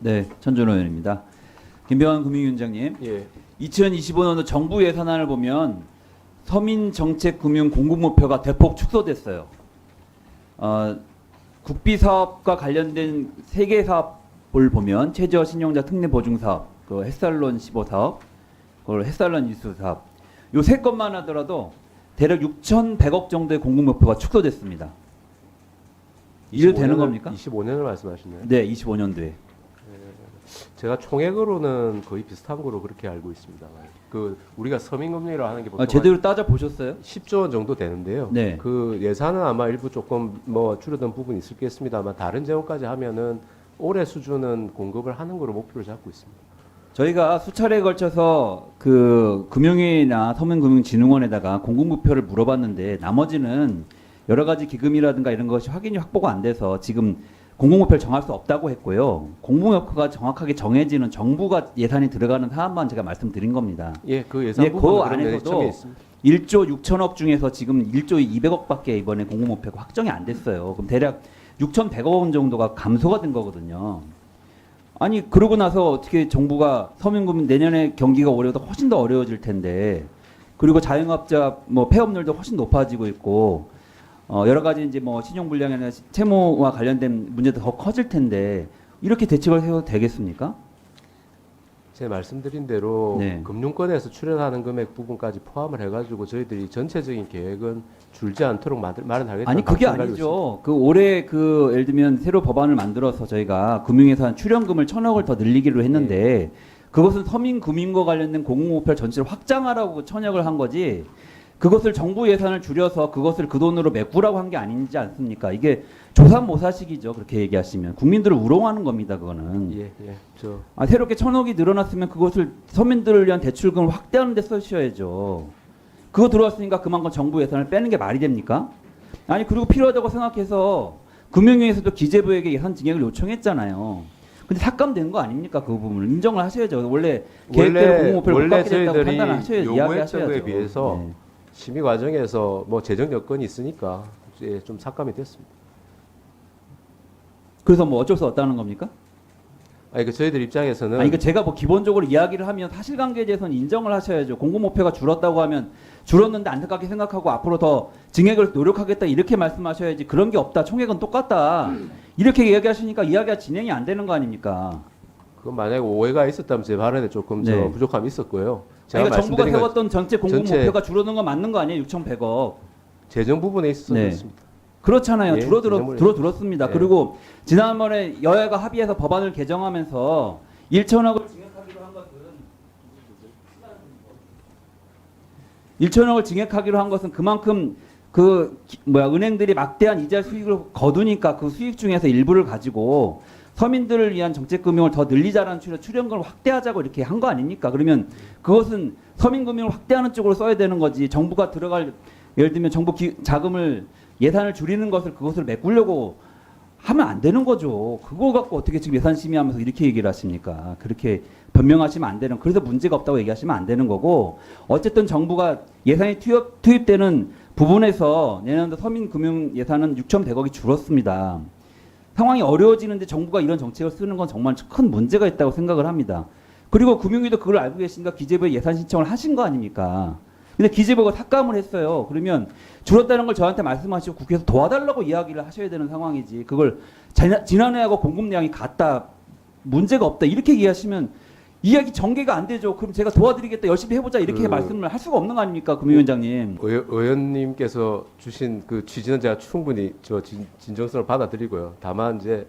네, 천준호 의원입니다. 김병환 금융위원장님, 예. 2025년도 정부 예산안을 보면 서민정책금융 공급목표가 대폭 축소됐어요. 국비사업과 관련된 3개 사업을 보면 최저 신용자 특례보증사업, 그 햇살론 15사업, 그리고 햇살론 이수 사업, 요 3건만 하더라도 대략 6,100억 정도의 공급목표가 축소됐습니다. 이래도 되는 겁니까? 25년을 말씀하시나요? 네, 25년도에. 제가 총액으로는 거의 비슷한 거로 그렇게 알고 있습니다. 그 우리가 서민금리로 하는 게 보통 제대로 따져 보셨어요? 10조 원 정도 되는데요. 네. 그 예산은 아마 일부 조금 뭐 줄어든 부분이 있겠습니다만 다른 재원까지 하면은 올해 수준은 공급을 하는 거로 목표를 잡고 있습니다. 저희가 수차례에 걸쳐서 그 금융위나 서민금융진흥원에다가 공급목표를 물어봤는데 나머지는 여러 가지 기금이라든가 이런 것이 확인이 확보가 안 돼서 지금 공급목표를 정할 수 없다고 했고요. 공급목표가 정확하게 정해지는 정부가 예산이 들어가는 사안만 제가 말씀드린 겁니다. 예, 그 예산 그 부분은 안에서도 있습니다. 1조 6천억 중에서 지금 1조 200억밖에 이번에 공급목표가 확정이 안 됐어요. 그럼 대략 6,100억 원 정도가 감소가 된 거거든요. 아니 그러고 나서 어떻게 정부가 서민금융 내년에 경기가 올해보다 훨씬 더 어려워질 텐데, 그리고 자영업자 뭐 폐업률도 훨씬 높아지고 있고 여러 가지 이제 뭐 신용불량이나 채무와 관련된 문제도 더 커질 텐데 이렇게 대책을 해도 되겠습니까? 제 말씀드린 대로 네. 금융권에서 출연하는 금액 부분까지 포함을 해가지고 저희들이 전체적인 계획은 줄지 않도록 마련하겠다. 아니 그게 아니죠. 그 올해 그 예를 들면 새로 법안을 만들어서 저희가 금융예산 출연금을 1,000억을 더 늘리기로 했는데 그것은 서민금융과 관련된 공공목표 전체를 확장하라고 천역을 한 거지. 그것을 정부 예산을 줄여서 그것을 그 돈으로 메꾸라고 한 게 아니지 않습니까? 이게 조삼모사식이죠. 그렇게 얘기하시면 국민들을 우롱하는 겁니다. 그거는. 예. 새롭게 1,000억이 늘어났으면 그것을 서민들을 위한 대출금을 확대하는 데 쓰셔야죠. 그거 들어왔으니까 그만큼 정부 예산을 빼는 게 말이 됩니까? 아니 그리고 필요하다고 생각해서 금융위에서도 기재부에게 예산 증액을 요청했잖아요. 근데 삭감된 거 아닙니까? 그 부분을 인정을 하셔야죠. 원래 계획대로 공공목표를 못 받게 됐다고 판단을 하셔야죠. 이야기하셔야죠. 거에 비해서 네. 심의 과정에서 뭐 재정 여건이 있으니까 이제 좀 삭감이 됐습니다. 그래서 뭐 어쩔 수 없다는 겁니까? 아니 그 저희들 입장에서는 아니, 제가 뭐 기본적으로 이야기를 하면 사실관계에 대해서는 인정을 하셔야죠. 공급목표가 줄었다고 하면 줄었는데 안타깝게 생각하고 앞으로 더 증액을 노력하겠다 이렇게 말씀하셔야지. 그런 게 없다. 총액은 똑같다. 이렇게 이야기하시니까 이야기가 진행이 안 되는 거 아닙니까? 그건 만약에 오해가 있었다면 제 발언에 조금 네. 부족함이 있었고요. 그러니까 정부가 말씀드린 건 세웠던 전체 공급목표가 줄어든 건 맞는 거 아니에요? 6,100억. 재정 부분에 있어서 네. 그렇습니다. 그렇잖아요. 예, 줄어들었습니다. 예. 그리고 지난번에 여야가 합의해서 법안을 개정하면서 1,000억을 증액하기로 한 것은 1,000억을 증액하기로 한 것은 그만큼 은행들이 막대한 이자 수익을 거두니까 그 수익 중에서 일부를 가지고 서민들을 위한 정책금융을 더 늘리자라는 출연금을 확대하자고 이렇게 한 거 아닙니까? 그러면 그것은 서민금융을 확대하는 쪽으로 써야 되는 거지. 정부가 들어갈 예를 들면 정부 자금을 예산을 줄이는 것을 그것을 메꾸려고 하면 안 되는 거죠. 그거 갖고 어떻게 지금 예산 심의하면서 이렇게 얘기를 하십니까? 그렇게 변명하시면 안 되는. 그래서 문제가 없다고 얘기하시면 안 되는 거고, 어쨌든 정부가 예산이 투입되는 부분에서 내년도 서민금융 예산은 6,100억이 줄었습니다. 상황이 어려워지는데 정부가 이런 정책을 쓰는 건 정말 큰 문제가 있다고 생각을 합니다. 그리고 금융위도 그걸 알고 계시니까 기재부에 예산 신청을 하신 거 아닙니까? 근데 기재부가 삭감을 했어요. 그러면 줄었다는 걸 저한테 말씀하시고 국회에서 도와달라고 이야기를 하셔야 되는 상황이지. 그걸 지난해하고 공급량이 같다, 문제가 없다 이렇게 이해하시면 이야기 전개가 안 되죠. 그럼 제가 도와드리겠다, 열심히 해보자 이렇게 말씀을 할 수가 없는 거 아닙니까, 금융위원장님? 의원님께서 주신 그 취지는 제가 충분히 진정성을 받아들이고요. 다만 이제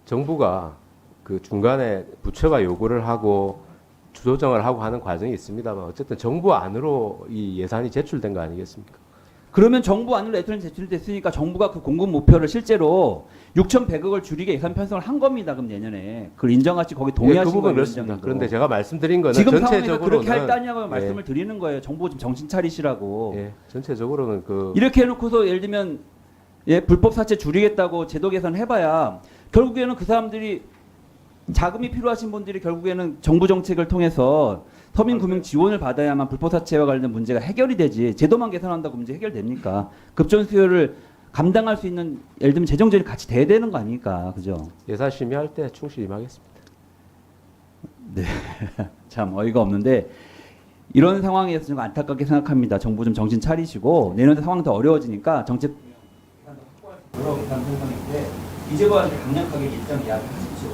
정부가 그 중간에 부처가 요구를 하고 조정을 하고 하는 과정이 있습니다만 어쨌든 정부 안으로 이 예산이 제출된 거 아니겠습니까? 그러면 정부 안으로 예산이 제출됐으니까 정부가 그 공급 목표를 실제로 6,100억을 줄이게 예산 편성을 한 겁니다. 그럼 내년에 그걸 인정하시 거기 동의하신 그 부분 거예요. 그렇습니다. 그런데 제가 말씀드린 거는 지금 상황에서 전체적으로는 그렇게 할 따냐고 말씀을 드리는 거예요. 정부 좀 정신 차리시라고. 예, 전체적으로는 이렇게 해놓고서 예를 들면 불법 사채 줄이겠다고 제도 개선 해봐야 결국에는 그 사람들이 자금이 필요하신 분들이 결국에는 정부 정책을 통해서 서민금융 지원을 받아야만 불법 사채와 관련된 문제가 해결이 되지. 제도만 개선한다고 문제 해결됩니까? 급전 수요를 감당할 수 있는 예를 들면 재정전이 같이 돼야 되는 거 아닙니까? 그죠? 예산 심의할 때 충실히 임하겠습니다. 참 어이가 없는데 이런 상황에서 좀 안타깝게 생각합니다. 정부 좀 정신 차리시고 내년에 상황 더 어려워지니까 정책 여러 계산 생각인데 기재부한테 강력하게 일정 이야기하십시오.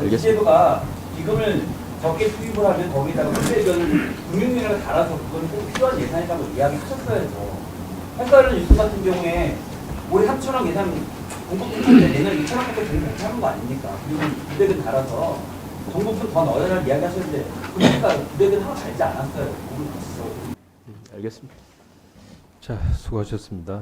알겠습니다. 기재부가 기금을 적게 투입을 하면 거기다가 금액을 금융위원회가 달아서 그건 꼭 필요한 예산이라고 이야기하셨어야죠. 헷갈리는 뉴스 같은 경우에 올해 3천억 예산 공급했는데 내년 2천억밖에 되는 그렇게 하는 거 아닙니까? 그리고 부대금 달아서 정부도 더 넣어야 이야기 하셨는데 그러니까 부대금 하나 달지 않았어요. 알겠습니다. 자, 수고하셨습니다.